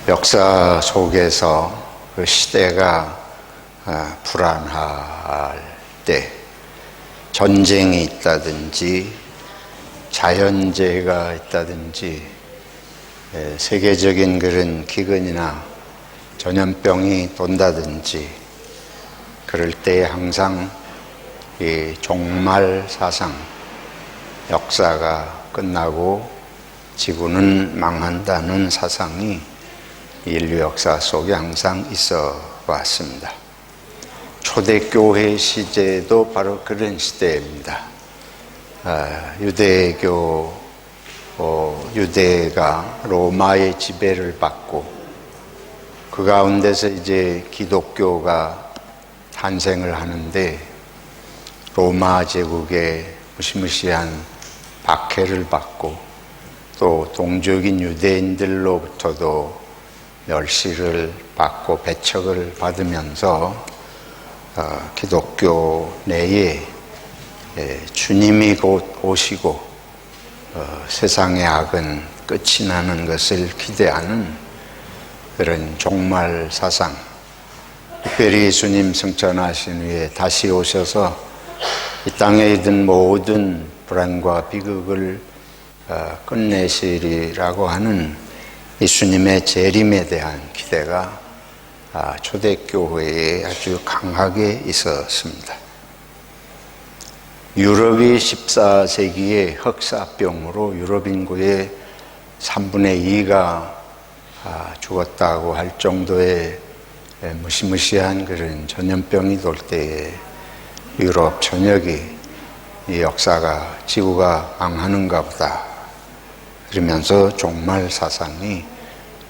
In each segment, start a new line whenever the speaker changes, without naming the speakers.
역사 속에서 그 시대가 불안할 때, 전쟁이 있다든지 자연재해가 있다든지 세계적인 그런 기근이나 전염병이 돈다든지 그럴 때 항상 이 종말 사상, 역사가 끝나고 지구는 망한다는 사상이 인류 역사 속에 항상 있어 왔습니다. 초대교회 시제도 바로 그런 시대입니다. 유대가 로마의 지배를 받고 그 가운데서 이제 기독교가 탄생을 하는데 로마 제국의 무시무시한 박해를 받고 또 동족인 유대인들로부터도 멸시를 받고 배척을 받으면서 기독교 내에 주님이 곧 오시고 세상의 악은 끝이 나는 것을 기대하는 그런 종말 사상, 특별히 예수님 승천하신 후에 다시 오셔서 이 땅에 있는 모든 불안과 비극을 끝내시리라고 하는 예수님의 재림에 대한 기대가 초대교회에 아주 강하게 있었습니다. 유럽이 14세기에 흑사병으로 유럽 인구의 3분의 2가 죽었다고 할 정도의 무시무시한 그런 전염병이 돌 때에 유럽 전역이 이 역사가 지구가 망하는가 보다 그러면서 종말 사상이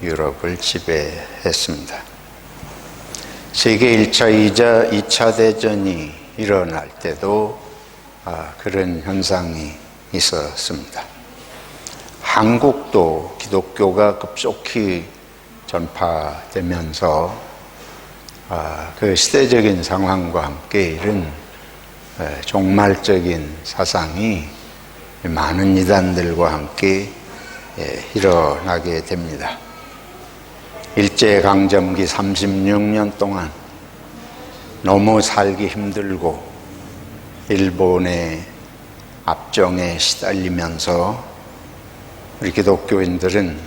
유럽을 지배했습니다. 세계 1차, 2차 대전이 일어날 때도 그런 현상이 있었습니다. 한국도 기독교가 급속히 전파되면서 그 시대적인 상황과 함께 이런 종말적인 사상이 많은 이단들과 함께 일어나게 됩니다. 일제강점기 36년 동안 너무 살기 힘들고 일본의 압정에 시달리면서 우리 기독교인들은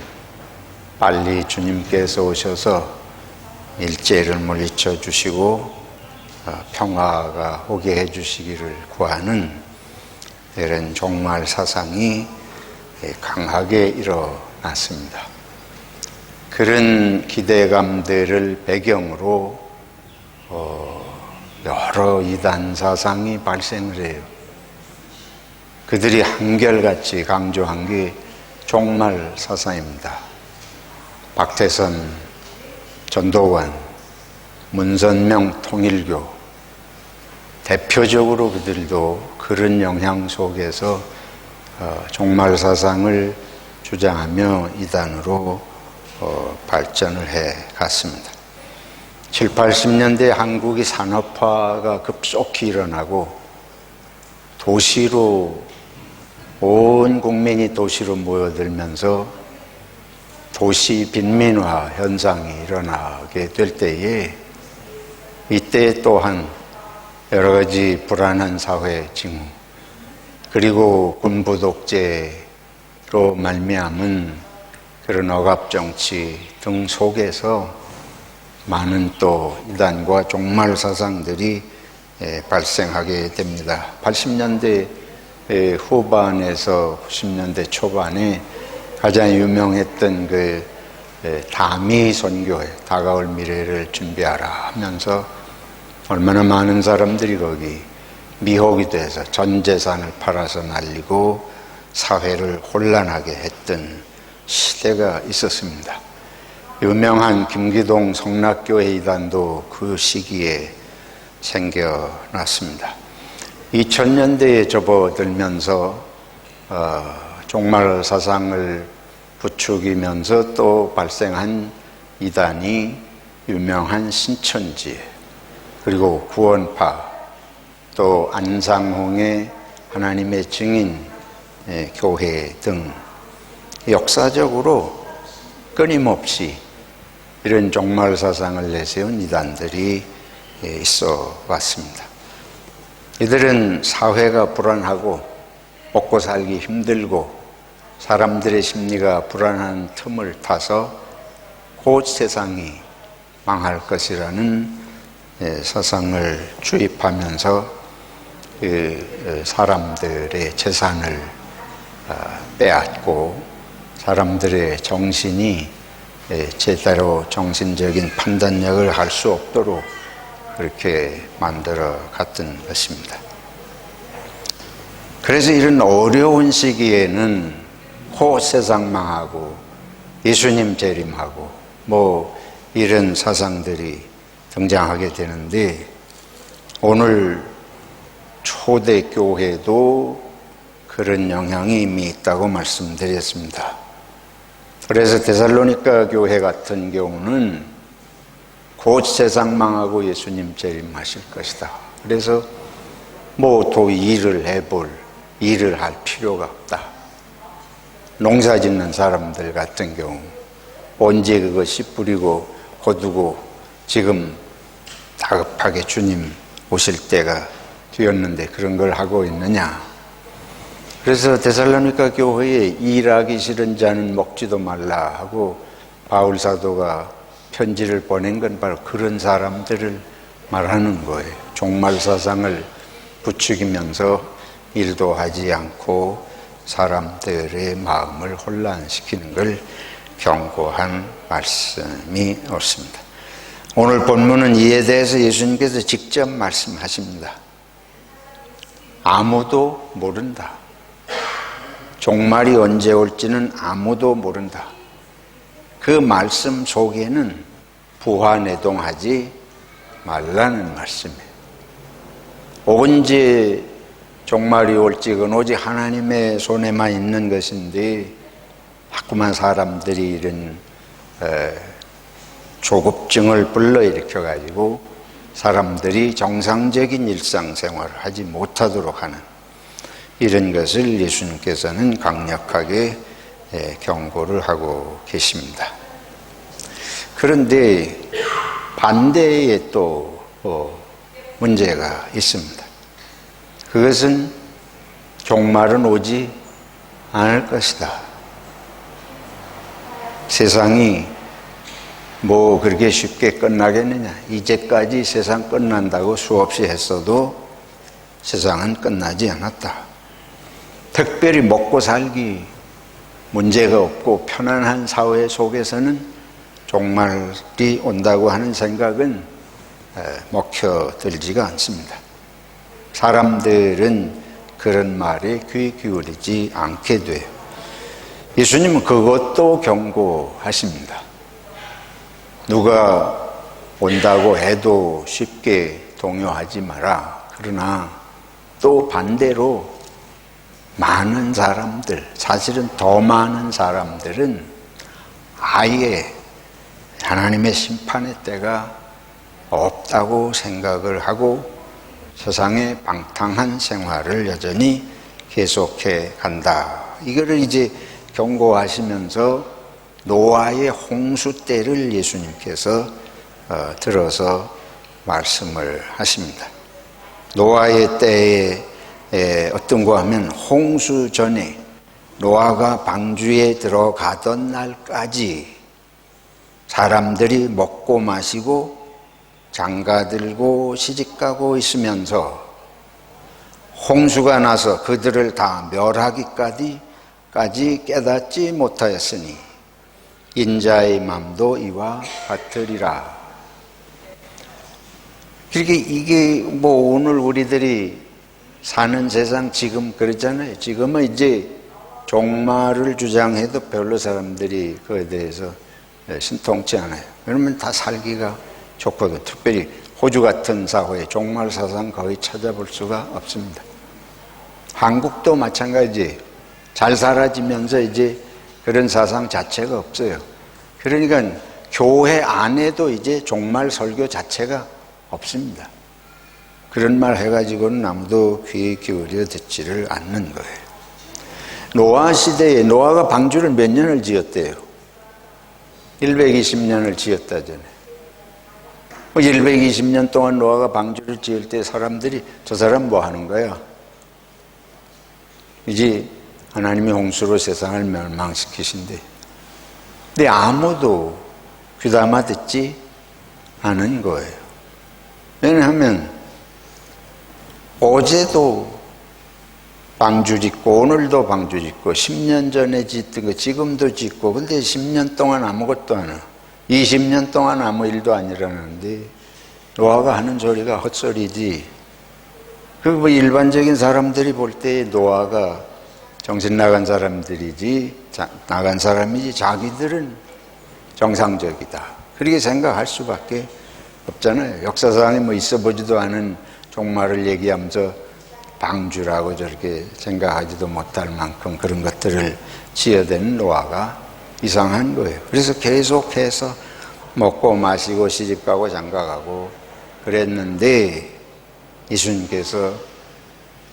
빨리 주님께서 오셔서 일제를 물리쳐 주시고 평화가 오게 해 주시기를 구하는 이런 종말 사상이 강하게 일어났습니다. 그런 기대감들을 배경으로 여러 이단 사상이 발생을 해요. 그들이 한결같이 강조한 게 종말 사상입니다. 박태선, 전도관, 문선명 통일교, 대표적으로 그들도 그런 영향 속에서 종말 사상을 주장하며 이단으로 발전을 해 갔습니다. 7, 80년대 한국이 산업화가 급속히 일어나고 도시로 온 국민이 도시로 모여들면서 도시 빈민화 현상이 일어나게 될 때에 이때 또한 여러 가지 불안한 사회 징후 그리고 군부 독재로 말미암은 그런 억압정치 등 속에서 많은 또 이단과 종말 사상들이 발생하게 됩니다. 80년대 후반에서 90년대 초반에 가장 유명했던 그 다미 선교회, 다가올 미래를 준비하라 하면서 얼마나 많은 사람들이 거기 미혹이 돼서 전 재산을 팔아서 날리고 사회를 혼란하게 했던 시대가 있었습니다. 유명한 김기동 성락교회 이단도 그 시기에 생겨났습니다. 2000년대에 접어들면서 종말 사상을 부추기면서 또 발생한 이단이 유명한 신천지 그리고 구원파 또 안상홍의 하나님의 증인 교회 등 역사적으로 끊임없이 이런 종말 사상을 내세운 이단들이 있어 왔습니다. 이들은 사회가 불안하고 먹고 살기 힘들고 사람들의 심리가 불안한 틈을 타서 곧 세상이 망할 것이라는 사상을 주입하면서 사람들의 재산을 빼앗고 사람들의 정신이 제대로 정신적인 판단력을 할 수 없도록 그렇게 만들어 갔던 것입니다. 그래서 이런 어려운 시기에는 곧 세상 망하고 예수님 재림하고 이런 사상들이 등장하게 되는데, 오늘 초대교회도 그런 영향이 이미 있다고 말씀드렸습니다. 그래서 데살로니가 교회 같은 경우는 곧 세상 망하고 예수님 재림하실 것이다. 그래서 더 일을 할 필요가 없다. 농사 짓는 사람들 같은 경우 언제 그것이 뿌리고 거두고 지금 다급하게 주님 오실 때가 되었는데 그런 걸 하고 있느냐. 그래서 데살로니가 교회에 일하기 싫은 자는 먹지도 말라 하고 바울 사도가 편지를 보낸 건 바로 그런 사람들을 말하는 거예요. 종말 사상을 부추기면서 일도 하지 않고 사람들의 마음을 혼란시키는 걸 경고한 말씀이 옳습니다. 오늘 본문은 이에 대해서 예수님께서 직접 말씀하십니다. 아무도 모른다. 종말이 언제 올지는 아무도 모른다. 그 말씀 속에는 부화내동하지 말라는 말씀이에요. 언제 종말이 올지 그건 오직 하나님의 손에만 있는 것인데 자꾸만 사람들이 이런 조급증을 불러일으켜 가지고 사람들이 정상적인 일상생활을 하지 못하도록 하는 이런 것을 예수님께서는 강력하게 경고를 하고 계십니다. 그런데 반대에 또 문제가 있습니다. 그것은 종말은 오지 않을 것이다. 세상이 그렇게 쉽게 끝나겠느냐. 이제까지 세상 끝난다고 수없이 했어도 세상은 끝나지 않았다. 특별히 먹고 살기 문제가 없고 편안한 사회 속에서는 종말이 온다고 하는 생각은 먹혀들지가 않습니다. 사람들은 그런 말에 귀 기울이지 않게 돼요. 예수님은 그것도 경고하십니다. 누가 온다고 해도 쉽게 동요하지 마라. 그러나 또 반대로 많은 사람들, 사실은 더 많은 사람들은 아예 하나님의 심판의 때가 없다고 생각을 하고 세상의 방탕한 생활을 여전히 계속해 간다. 이거를 이제 경고하시면서 노아의 홍수 때를 예수님께서 들어서 말씀을 하십니다. 노아의 때에 어떤 거 하면 홍수 전에 노아가 방주에 들어가던 날까지 사람들이 먹고 마시고 장가들고 시집가고 있으면서 홍수가 나서 그들을 다 멸하기까지 깨닫지 못하였으니 인자의 맘도 이와 같으리라. 그렇게 이게 오늘 우리들이 사는 세상 지금 그렇잖아요. 지금은 이제 종말을 주장해도 별로 사람들이 그에 대해서 신통치 않아요. 그러면 다 살기가 좋거든. 특별히 호주 같은 사회에 종말 사상 거의 찾아볼 수가 없습니다. 한국도 마찬가지예요. 잘 살아지면서 이제 그런 사상 자체가 없어요. 그러니까 교회 안에도 이제 종말 설교 자체가 없습니다. 그런 말 해가지고는 아무도 귀 기울여 듣지를 않는 거예요. 노아 시대에 노아가 방주를 몇 년을 지었대요? 120년을 지었다잖아요. 120년 동안 노아가 방주를 지을 때 사람들이 저 사람 뭐 하는 거야? 이제 하나님이 홍수로 세상을 멸망시키신대. 근데 아무도 귀담아 듣지 않은 거예요. 왜냐하면 어제도 방주 짓고 오늘도 방주 짓고 10년 전에 짓던 거 지금도 짓고, 근데 10년 동안 아무것도 안 해. 20년 동안 아무 일도 안 일어나는데 노아가 하는 소리가 헛소리지. 그 일반적인 사람들이 볼 때 노아가 정신 나간 사람들이지, 나간 사람이지, 자기들은 정상적이다, 그렇게 생각할 수밖에 없잖아요. 역사상에 뭐 있어보지도 않은 종말을 얘기하면서 방주라고 저렇게 생각하지도 못할 만큼 그런 것들을 지어대는 노아가 이상한 거예요. 그래서 계속해서 먹고 마시고 시집가고 장가가고 그랬는데, 예수님께서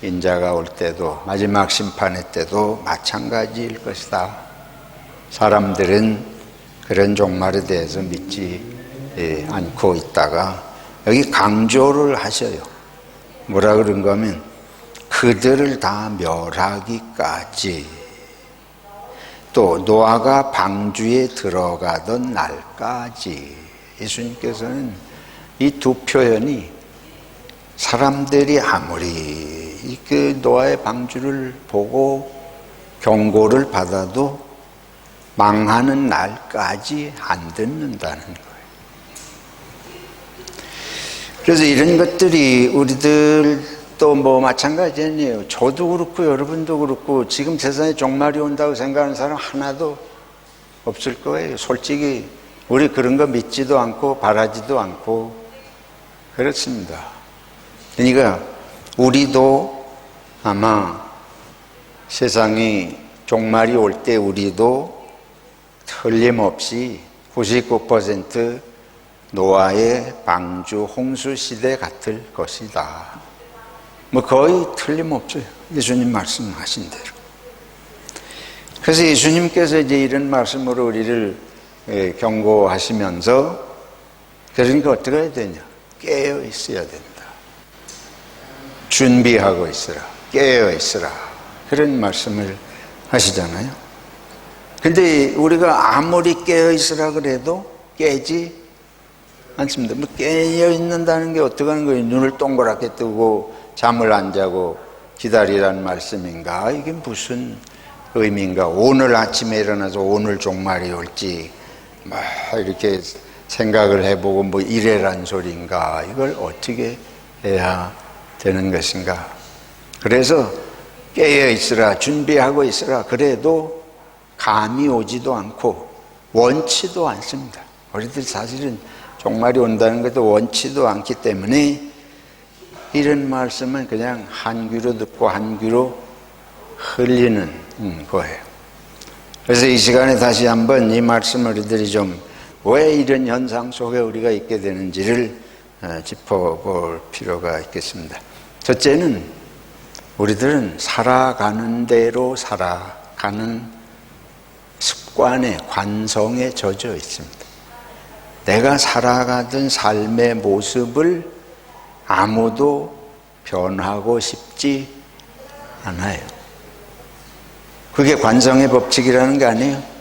인자가 올 때도 마지막 심판의 때도 마찬가지일 것이다. 사람들은 그런 종말에 대해서 믿지 않고 있다가 여기 강조를 하셔요. 뭐라 그런가 하면 그들을 다 멸하기까지, 또 노아가 방주에 들어가던 날까지. 예수님께서는 이 두 표현이 사람들이 아무리 그 노아의 방주를 보고 경고를 받아도 망하는 날까지 안 듣는다는 거예요. 그래서 이런 것들이 우리들도 뭐 마찬가지네요. 저도 그렇고 여러분도 그렇고 지금 세상에 종말이 온다고 생각하는 사람 하나도 없을 거예요. 솔직히 우리 그런 거 믿지도 않고 바라지도 않고 그렇습니다. 그러니까 우리도 아마 세상이 종말이 올 때 우리도 틀림없이 99% 노아의 방주 홍수 시대 같을 것이다. 뭐 거의 틀림없어요. 예수님 말씀하신 대로. 그래서 예수님께서 이제 이런 말씀으로 우리를 경고하시면서, 그러니까 어떻게 해야 되냐? 깨어 있어야 된다. 준비하고 있으라. 깨어 있으라. 그런 말씀을 하시잖아요. 근데 우리가 아무리 깨어 있으라 그래도 깨지 않습니다. 뭐 깨어 있는다는 게 어떻게 하는 거예요? 눈을 동그랗게 뜨고 잠을 안 자고 기다리라는 말씀인가? 이게 무슨 의미인가? 오늘 아침에 일어나서 오늘 종말이 올지 막 이렇게 생각을 해보고 뭐 이래란 소리인가? 이걸 어떻게 해야 되는 것인가? 그래서 깨어 있으라, 준비하고 있으라 그래도 감이 오지도 않고 원치도 않습니다. 우리들 사실은 종말이 온다는 것도 원치도 않기 때문에 이런 말씀은 그냥 한 귀로 듣고 한 귀로 흘리는 거예요. 그래서 이 시간에 다시 한번 이 말씀을 우리들이 좀 왜 이런 현상 속에 우리가 있게 되는지를 짚어볼 필요가 있겠습니다. 첫째는 우리들은 살아가는 대로 살아가는 습관에, 관성에 젖어 있습니다. 내가 살아가던 삶의 모습을 아무도 변하고 싶지 않아요. 그게 관성의 법칙이라는 게 아니에요.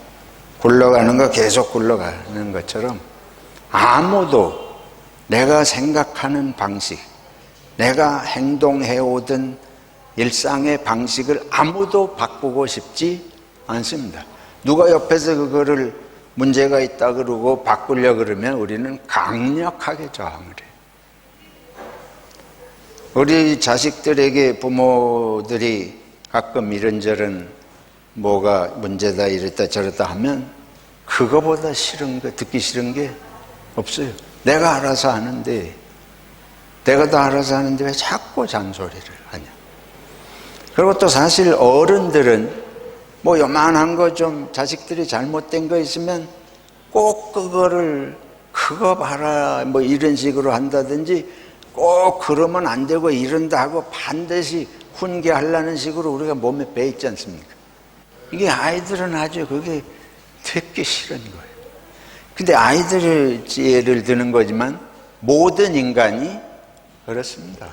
굴러가는 거 계속 굴러가는 것처럼 아무도 내가 생각하는 방식, 내가 행동해오던 일상의 방식을 아무도 바꾸고 싶지 않습니다. 누가 옆에서 그거를 문제가 있다 그러고 바꾸려고 그러면 우리는 강력하게 저항을 해요. 우리 자식들에게 부모들이 가끔 이런저런 뭐가 문제다 이랬다 저랬다 하면 그거보다 싫은 거, 듣기 싫은 게 없어요. 내가 알아서 하는데, 내가 다 알아서 하는데 왜 자꾸 잔소리를 하냐. 그리고 또 사실 어른들은 뭐 요만한 거 좀 자식들이 잘못된 거 있으면 꼭 그거를 그거 봐라 뭐 이런 식으로 한다든지, 꼭 그러면 안 되고 이런다 하고 반드시 훈계하려는 식으로 우리가 몸에 배 있지 않습니까? 이게 아이들은 아주 그게 듣기 싫은 거예요. 근데 아이들을 예를 드는 거지만 모든 인간이 그렇습니다.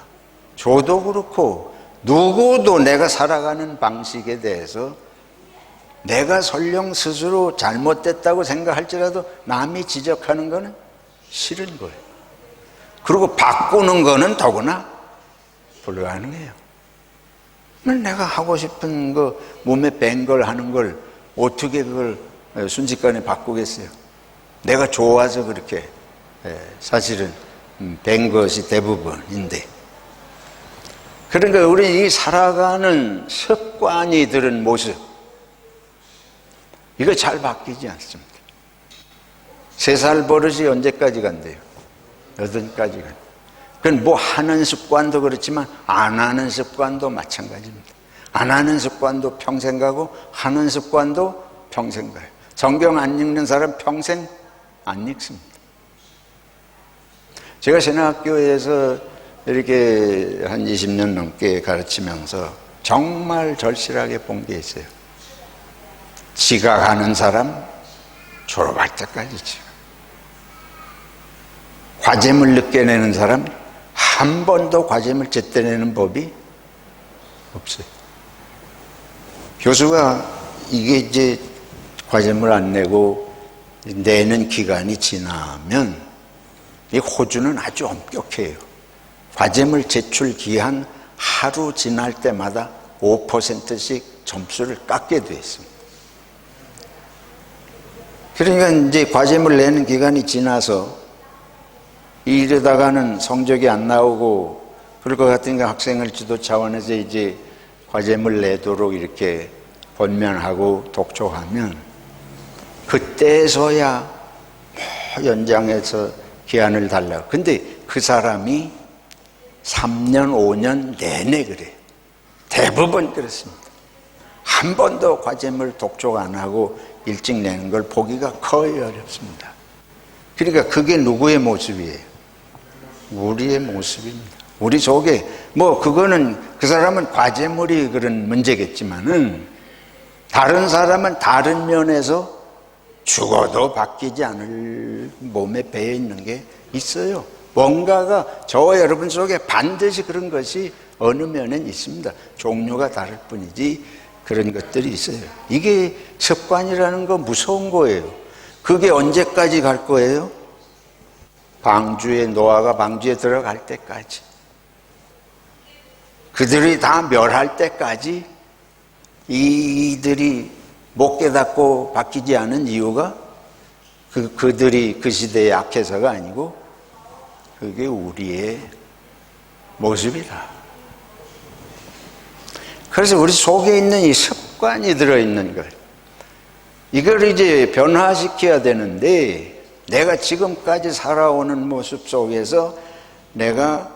저도 그렇고 누구도 내가 살아가는 방식에 대해서 내가 설령 스스로 잘못됐다고 생각할지라도 남이 지적하는 거는 싫은 거예요. 그리고 바꾸는 거는 더구나 불가능해요. 내가 하고 싶은 거 몸에 밴 걸 하는 걸 어떻게 그걸 순식간에 바꾸겠어요? 내가 좋아서 그렇게 사실은 밴 것이 대부분인데, 그러니까 우리 이 살아가는 습관이 들은 모습, 이거 잘 바뀌지 않습니다. 3살 버릇이 언제까지 간대요? 8까지 간대요. 그건 뭐 하는 습관도 그렇지만 안 하는 습관도 마찬가지입니다. 안 하는 습관도 평생 가고 하는 습관도 평생 가요. 성경 안 읽는 사람 평생 안 읽습니다. 제가 신학교에서 이렇게 한 20년 넘게 가르치면서 정말 절실하게 본 게 있어요. 지각하는 사람 졸업할 때까지 지각. 과제물 늦게 내는 사람 한 번도 과제물 제때 내는 법이 없어요. 교수가 이게 이제 과제물 안 내고 내는 기간이 지나면 이 호주는 아주 엄격해요. 과제물 제출 기한 하루 지날 때마다 5%씩 점수를 깎게 돼 있습니다. 그러니까 이제 과제물 내는 기간이 지나서 이러다가는 성적이 안 나오고 그럴 것 같으니까 학생을 지도 차원에서 이제 과제물 내도록 이렇게 권면하고 독촉하면 그때서야 연장해서 기한을 달라고. 근데 그 사람이 3년, 5년 내내 그래요. 대부분 그렇습니다. 한 번도 과제물 독촉 안 하고 일찍 내는 걸 보기가 거의 어렵습니다. 그러니까 그게 누구의 모습이에요? 우리의 모습입니다. 우리 속에 뭐 그거는 그 사람은 과제물이 그런 문제겠지만은 다른 사람은 다른 면에서 죽어도 바뀌지 않을 몸에 배어 있는 게 있어요. 뭔가가 저와 여러분 속에 반드시 그런 것이 어느 면엔 있습니다. 종류가 다를 뿐이지 그런 것들이 있어요. 이게 습관이라는 거 무서운 거예요. 그게 언제까지 갈 거예요? 노아가 방주에 들어갈 때까지, 그들이 다 멸할 때까지 이들이 못 깨닫고 바뀌지 않은 이유가 그들이 그 시대에 약해서가 아니고 그게 우리의 모습이다. 그래서 우리 속에 있는 이 습관이 들어있는 것, 이걸 이제 변화시켜야 되는데, 내가 지금까지 살아오는 모습 속에서 내가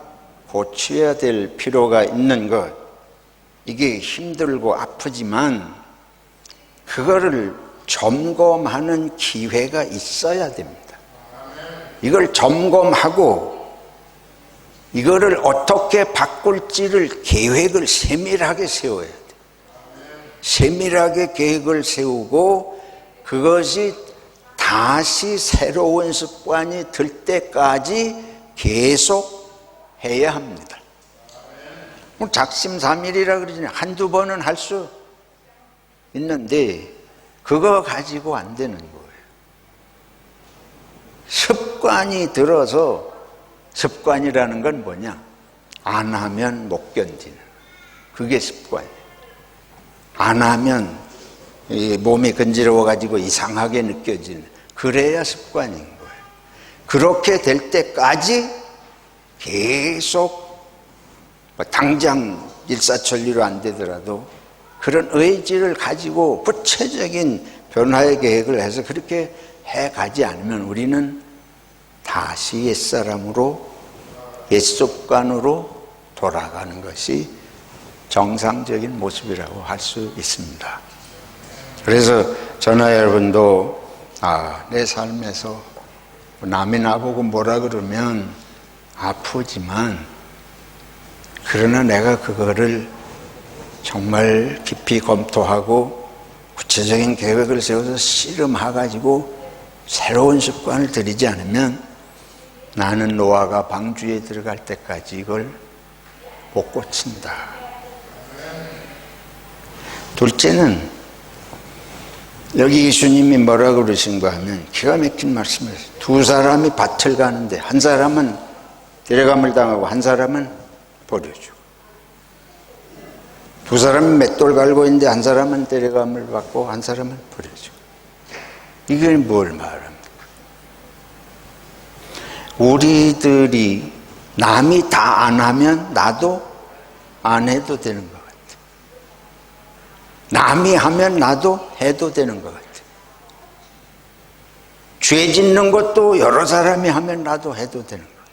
고쳐야 될 필요가 있는 것, 이게 힘들고 아프지만 그거를 점검하는 기회가 있어야 됩니다. 이걸 점검하고 이거를 어떻게 바꿀지를 계획을 세밀하게 세워야 돼요. 세밀하게 계획을 세우고 그것이 다시 새로운 습관이 들 때까지 계속 해야 합니다. 작심삼일이라 그러지 한두 번은 할 수 있는데 그거 가지고 안 되는 거예요. 습관이 들어서, 습관이라는 건 뭐냐? 안 하면 못 견디는, 그게 습관이에요. 안 하면 몸이 건지러워가지고 이상하게 느껴지는, 그래야 습관인 거예요. 그렇게 될 때까지 계속 당장 일사천리로 안 되더라도 그런 의지를 가지고 구체적인 변화의 계획을 해서 그렇게 해가지 않으면 우리는 다시 옛사람으로, 옛습관으로 돌아가는 것이 정상적인 모습이라고 할 수 있습니다. 그래서 저나 여러분도 내 삶에서 남이 나보고 뭐라 그러면 아프지만, 그러나 내가 그거를 정말 깊이 검토하고 구체적인 계획을 세워서 씨름해가지고 새로운 습관을 들이지 않으면 나는 노아가 방주에 들어갈 때까지 이걸 못 고친다. 둘째는 여기 예수님이 뭐라고 그러신가 하면 기가 막힌 말씀을 했어요. 두 사람이 밭을 가는데 한 사람은 데려감을 당하고 한 사람은 버려주고, 두 사람이 맷돌 갈고 있는데 한 사람은 데려감을 받고 한 사람은 버려주고. 이게 뭘 말합니까? 우리들이 남이 다 안 하면 나도 안 해도 되는 것 같아. 남이 하면 나도 해도 되는 것 같아. 죄 짓는 것도 여러 사람이 하면 나도 해도 되는 것 같아.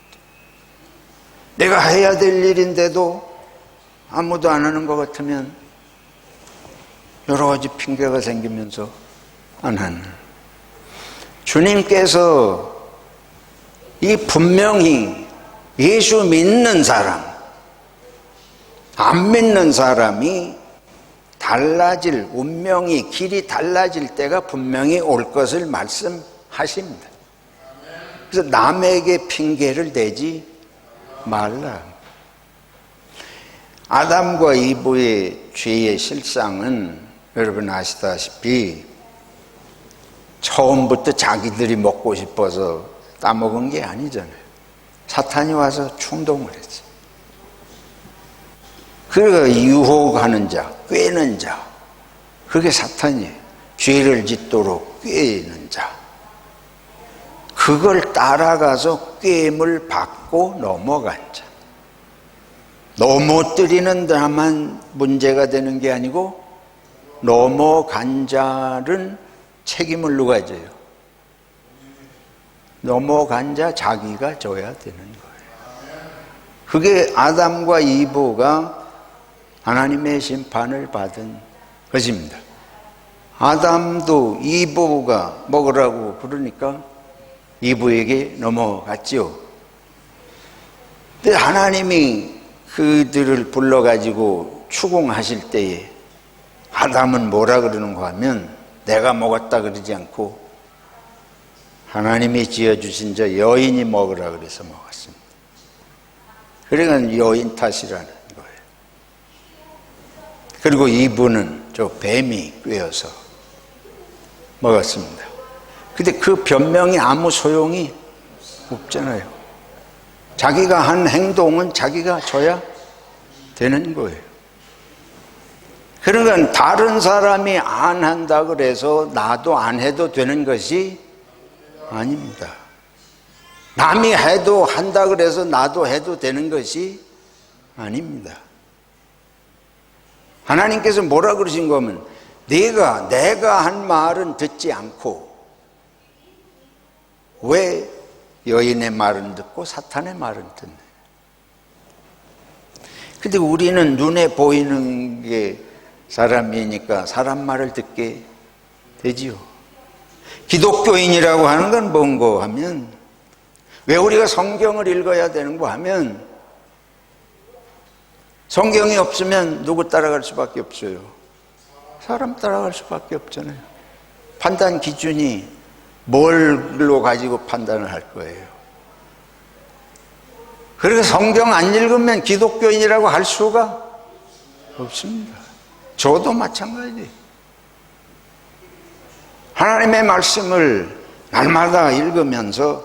내가 해야 될 일인데도 아무도 안 하는 것 같으면 여러 가지 핑계가 생기면서 안 하는. 주님께서 이 분명히 예수 믿는 사람, 안 믿는 사람이 달라질, 운명이, 길이 달라질 때가 분명히 올 것을 말씀하십니다. 그래서 남에게 핑계를 대지 말라. 아담과 이브의 죄의 실상은 여러분 아시다시피 처음부터 자기들이 먹고 싶어서 따먹은 게 아니잖아요. 사탄이 와서 충동을 했지. 그러니까 유혹하는 자, 꾀는 자, 그게 사탄이에요. 죄를 짓도록 꾀는 자. 그걸 따라가서 꾀임을 받고 넘어간 자. 넘어뜨리는 자만 문제가 되는 게 아니고 넘어간 자는 책임을 누가 져요? 넘어간 자 자기가 져야 되는 거예요. 그게 아담과 이브가 하나님의 심판을 받은 것입니다. 아담도 이브가 먹으라고 그러니까 이브에게 넘어갔지요. 근데 하나님이 그들을 불러가지고 추궁하실 때에 아담은 뭐라 그러는가 하면 내가 먹었다 그러지 않고 하나님이 지어주신 저 여인이 먹으라 그래서 먹었습니다. 그러니까 여인 탓이라는 거예요. 그리고 이브는 저 뱀이 꿰어서 먹었습니다. 근데 그 변명이 아무 소용이 없잖아요. 자기가 한 행동은 자기가 져야 되는 거예요. 그러니까 다른 사람이 안 한다 그래서 나도 안 해도 되는 것이 아닙니다. 남이 해도 한다 그래서 나도 해도 되는 것이 아닙니다. 하나님께서 뭐라 그러신 거면 내가 한 말은 듣지 않고 왜 여인의 말은 듣고 사탄의 말은 듣네. 근데 우리는 눈에 보이는 게 사람이니까 사람 말을 듣게 되지요. 기독교인이라고 하는 건 뭔고 하면 왜 우리가 성경을 읽어야 되는고 하면 성경이 없으면 누구 따라갈 수밖에 없어요. 사람 따라갈 수밖에 없잖아요. 판단 기준이 뭘로 가지고 판단을 할 거예요. 그래서 성경 안 읽으면 기독교인이라고 할 수가 없습니다. 저도 마찬가지예요. 하나님의 말씀을 날마다 읽으면서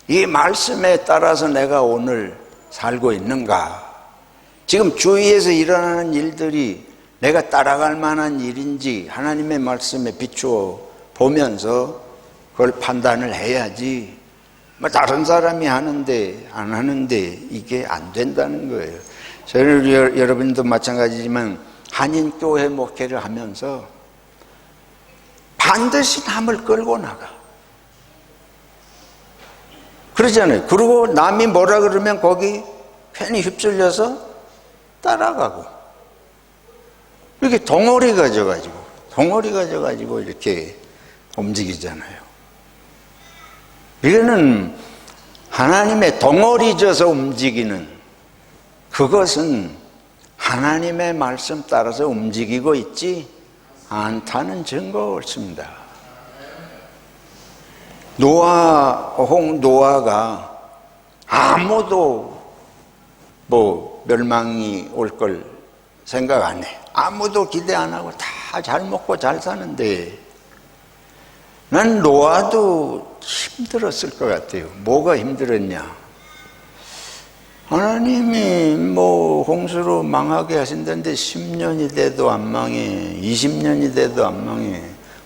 이 말씀에 따라서 내가 오늘 살고 있는가? 지금 주위에서 일어나는 일들이 내가 따라갈 만한 일인지 하나님의 말씀에 비추어 보면서 그걸 판단을 해야지. 뭐 다른 사람이 하는데 안 하는데 이게 안 된다는 거예요. 저는 여러분도 마찬가지지만 한인교회 목회를 하면서 반드시 남을 끌고 나가. 그러잖아요. 그리고 남이 뭐라 그러면 거기 괜히 휩쓸려서 따라가고. 이렇게 덩어리가 져가지고 이렇게 움직이잖아요. 이거는 하나님의 덩어리 져서 움직이는 그것은 하나님의 말씀 따라서 움직이고 있지 않다는 증거가 옳습니다. 노아가 아무도 멸망이 올 걸 생각 안 해. 아무도 기대 안 하고 다 잘 먹고 잘 사는데, 난 노아도 힘들었을 것 같아요. 뭐가 힘들었냐? 하나님이 홍수로 망하게 하신다는데 10년이 돼도 안 망해, 20년이 돼도 안 망해,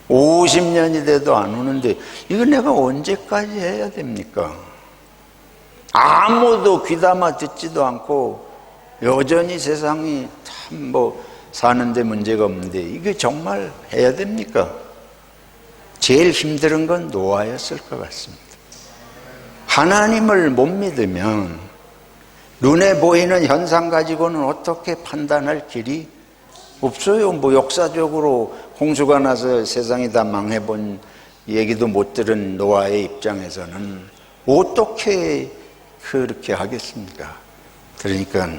50년이 돼도 안 오는데 이거 내가 언제까지 해야 됩니까? 아무도 귀담아 듣지도 않고 여전히 세상이 참 사는데 문제가 없는데 이게 정말 해야 됩니까? 제일 힘든 건 노아였을 것 같습니다. 하나님을 못 믿으면 눈에 보이는 현상 가지고는 어떻게 판단할 길이 없어요. 역사적으로 홍수가 나서 세상이 다 망해본 얘기도 못 들은 노아의 입장에서는 어떻게 그렇게 하겠습니까? 그러니까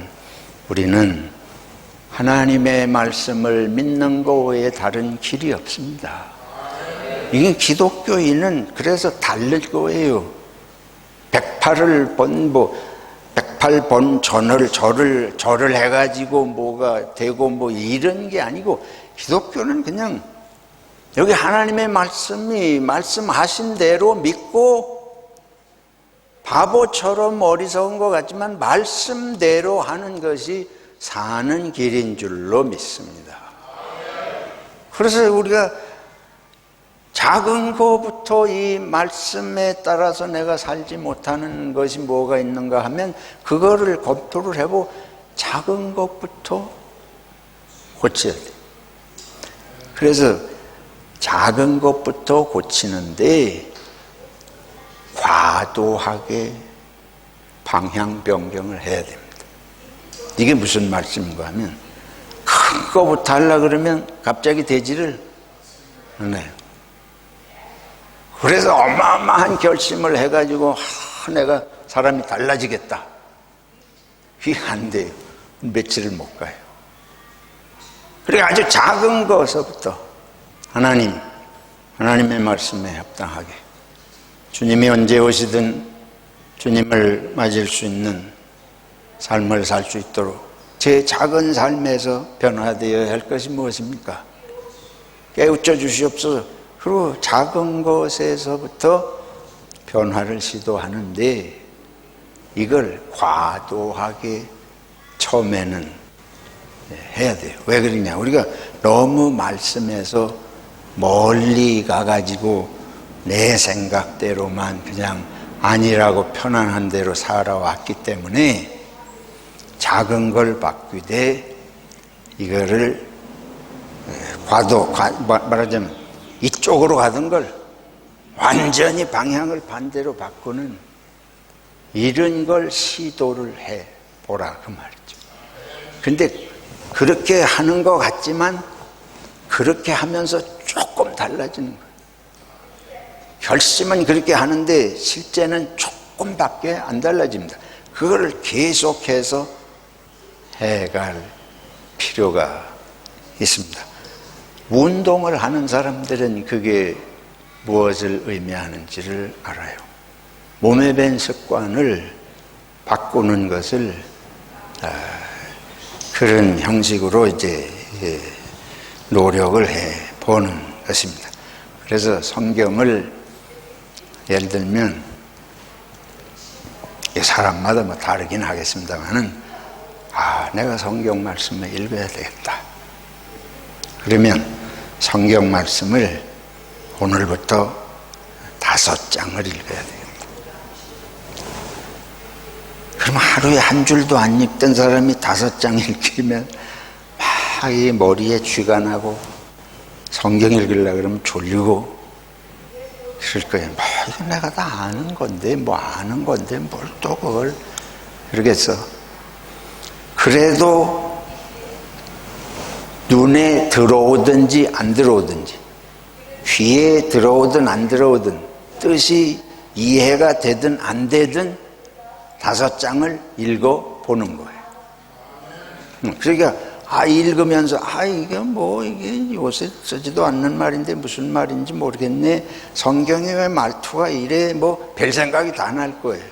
우리는 하나님의 말씀을 믿는 것 외에 다른 길이 없습니다. 이게 기독교인은 그래서 다를 거예요. 108번 절을 해가지고 뭐가 되고 이런 게 아니고, 기독교는 그냥 여기 하나님의 말씀이 말씀하신 대로 믿고, 바보처럼 어리석은 것 같지만 말씀대로 하는 것이 사는 길인 줄로 믿습니다. 그래서 우리가 작은 거부터 이 말씀에 따라서 내가 살지 못하는 것이 뭐가 있는가 하면 그거를 검토를 해보고 작은 것부터 고쳐야 돼요. 그래서 작은 것부터 고치는데 과도하게 방향 변경을 해야 됩니다. 이게 무슨 말씀인가 하면 큰 거부터 하려고 그러면 갑자기 되지를 않아요. 그래서 어마어마한 결심을 해가지고 내가 사람이 달라지겠다. 그게 안 돼요. 며칠을 못 가요. 그러니까 아주 작은 것서부터 하나님의 말씀에 합당하게, 주님이 언제 오시든 주님을 맞을 수 있는 삶을 살 수 있도록 제 작은 삶에서 변화되어야 할 것이 무엇입니까? 깨우쳐 주시옵소서. 그리고 작은 것에서부터 변화를 시도하는데 이걸 과도하게 처음에는 해야 돼요. 왜 그러냐? 우리가 너무 말씀에서 멀리 가가지고 내 생각대로만 그냥 아니라고 편안한 대로 살아왔기 때문에 작은 걸 바꾸되 이거를 말하자면 이쪽으로 가던 걸 완전히 방향을 반대로 바꾸는 이런 걸 시도를 해보라 그 말이죠. 근데 그렇게 하는 것 같지만 그렇게 하면서 조금 달라지는 거예요. 결심은 그렇게 하는데 실제는 조금밖에 안 달라집니다. 그거를 계속해서 해갈 필요가 있습니다. 운동을 하는 사람들은 그게 무엇을 의미하는지를 알아요. 몸에 밴 습관을 바꾸는 것을 그런 형식으로 이제 노력을 해보는 것입니다. 그래서 성경을 예를 들면 사람마다 다르긴 하겠습니다만은 내가 성경 말씀을 읽어야 되겠다. 그러면 성경 말씀을 오늘부터 5장을 읽어야 되겠다. 그럼 하루에 한 줄도 안 읽던 사람이 5장 읽으면 막 이 머리에 쥐가 나고 성경 읽으려고 그러면 졸리고 그럴 거예요. 이거 내가 다 아는 건데 아는 건데 뭘 또 그걸 그러겠어. 그래도 눈에 들어오든지 안 들어오든지, 귀에 들어오든 안 들어오든, 뜻이 이해가 되든 안 되든 5장을 읽어보는 거예요. 그러니까 읽으면서 이게 뭐 이게 요새 쓰지도 않는 말인데 무슨 말인지 모르겠네. 성경의 왜 말투가 이래? 뭐 별 생각이 다 날 거예요.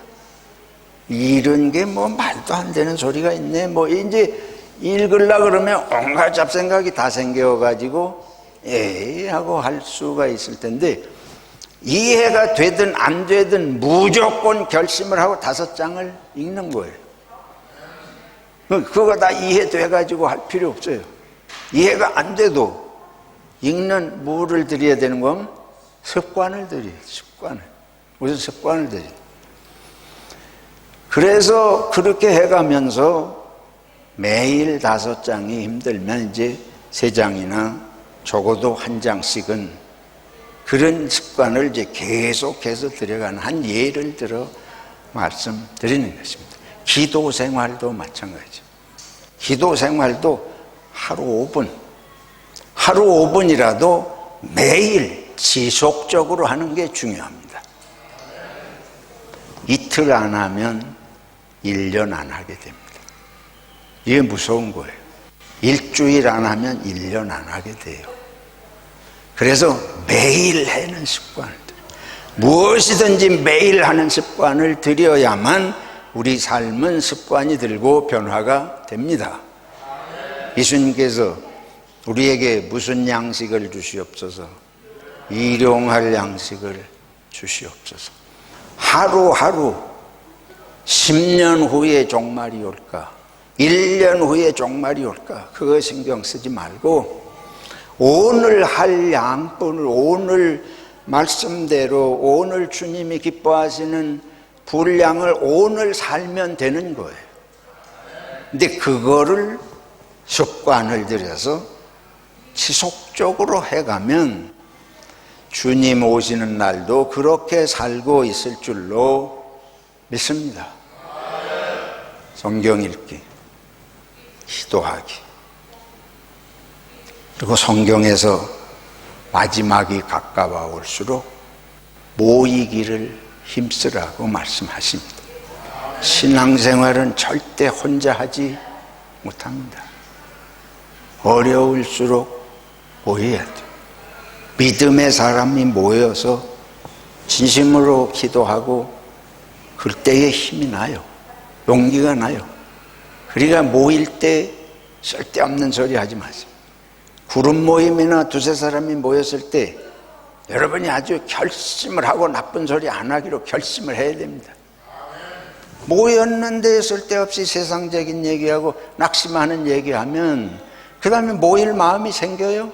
이런 게 뭐 말도 안 되는 소리가 있네. 뭐 이제 읽으려고 그러면 온갖 잡생각이 다 생겨가지고 에이 하고 할 수가 있을 텐데, 이해가 되든 안 되든 무조건 결심을 하고 5장을 읽는 거예요. 그거 다 이해돼가지고 할 필요 없어요. 이해가 안 돼도 읽는 뭐를 들여야 되는 건 습관을 들여요. 습관을. 무슨 습관을 들여요. 그래서 그렇게 해가면서 매일 5장이 힘들면 이제 3장이나 적어도 1장씩은 그런 습관을 이제 계속해서 들여가는 한 예를 들어 말씀드리는 것입니다. 기도 생활도 마찬가지죠. 기도 생활도 하루 5분이라도 매일 지속적으로 하는 게 중요합니다. 이틀 안 하면 1년 안 하게 됩니다. 이게 무서운 거예요. 일주일 안 하면 1년 안 하게 돼요. 그래서 매일 하는 습관을, 무엇이든지 매일 하는 습관을 들여야만 우리 삶은 습관이 들고 변화가 됩니다. 예수님께서 우리에게 무슨 양식을 주시옵소서? 일용할 양식을 주시옵소서. 하루하루 10년 후에 종말이 올까? 1년 후에 종말이 올까? 그거 신경 쓰지 말고 오늘 할 양분을, 오늘 말씀대로 오늘 주님이 기뻐하시는 분량을 오늘 살면 되는 거예요. 근데 그거를 습관을 들여서 지속적으로 해가면 주님 오시는 날도 그렇게 살고 있을 줄로 믿습니다. 성경 읽기, 기도하기, 그리고 성경에서 마지막이 가까워 올수록 모이기를 힘쓰라고 말씀하십니다. 신앙생활은 절대 혼자 하지 못합니다. 어려울수록 모여야 돼요. 믿음의 사람이 모여서 진심으로 기도하고 그때에 힘이 나요. 용기가 나요. 그러니까 모일 때 쓸데없는 소리 하지 마세요. 그룹 모임이나 2-3사람이 모였을 때 여러분이 아주 결심을 하고 나쁜 소리 안 하기로 결심을 해야 됩니다. 모였는데 쓸데없이 세상적인 얘기하고 낙심하는 얘기하면 그 다음에 모일 마음이 생겨요?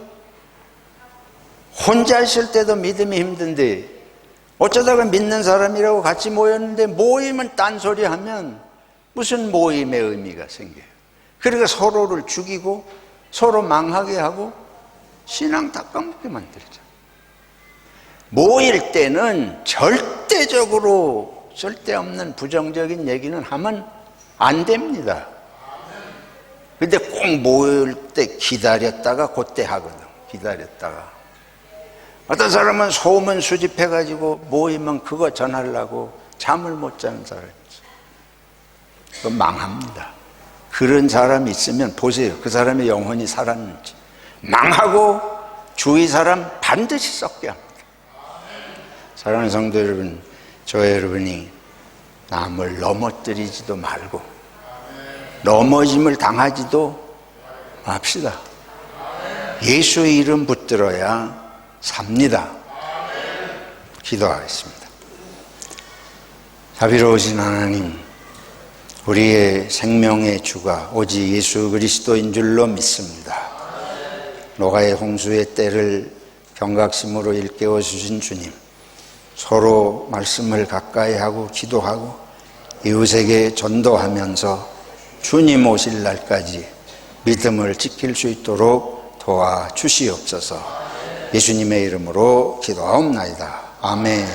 혼자 있을 때도 믿음이 힘든데 어쩌다가 믿는 사람이라고 같이 모였는데 모이면 딴소리 하면 무슨 모임의 의미가 생겨요? 그러니까 서로를 죽이고 서로 망하게 하고 신앙 다 까먹게 만들죠. 모일 때는 절대적으로 쓸데없는 부정적인 얘기는 하면 안 됩니다. 근데 꼭 모일 때 기다렸다가 그때 하거든. 기다렸다가. 어떤 사람은 소문 수집해가지고 모이면 그거 전하려고 잠을 못 자는 사람이 있어요. 그건 망합니다. 그런 사람이 있으면 보세요. 그 사람의 영혼이 살았는지. 망하고 주위 사람 반드시 썩게 합니다. 사랑하는 성도 여러분, 저 여러분이 남을 넘어뜨리지도 말고 넘어짐을 당하지도 맙시다. 예수의 이름 붙들어야 삽니다. 기도하겠습니다. 자비로우신 하나님, 우리의 생명의 주가 오직 예수 그리스도인 줄로 믿습니다. 노아의 홍수의 때를 경각심으로 일깨워 주신 주님, 서로 말씀을 가까이 하고 기도하고 이웃에게 전도하면서 주님 오실 날까지 믿음을 지킬 수 있도록 도와주시옵소서. 예수님의 이름으로 기도하옵나이다. 아멘.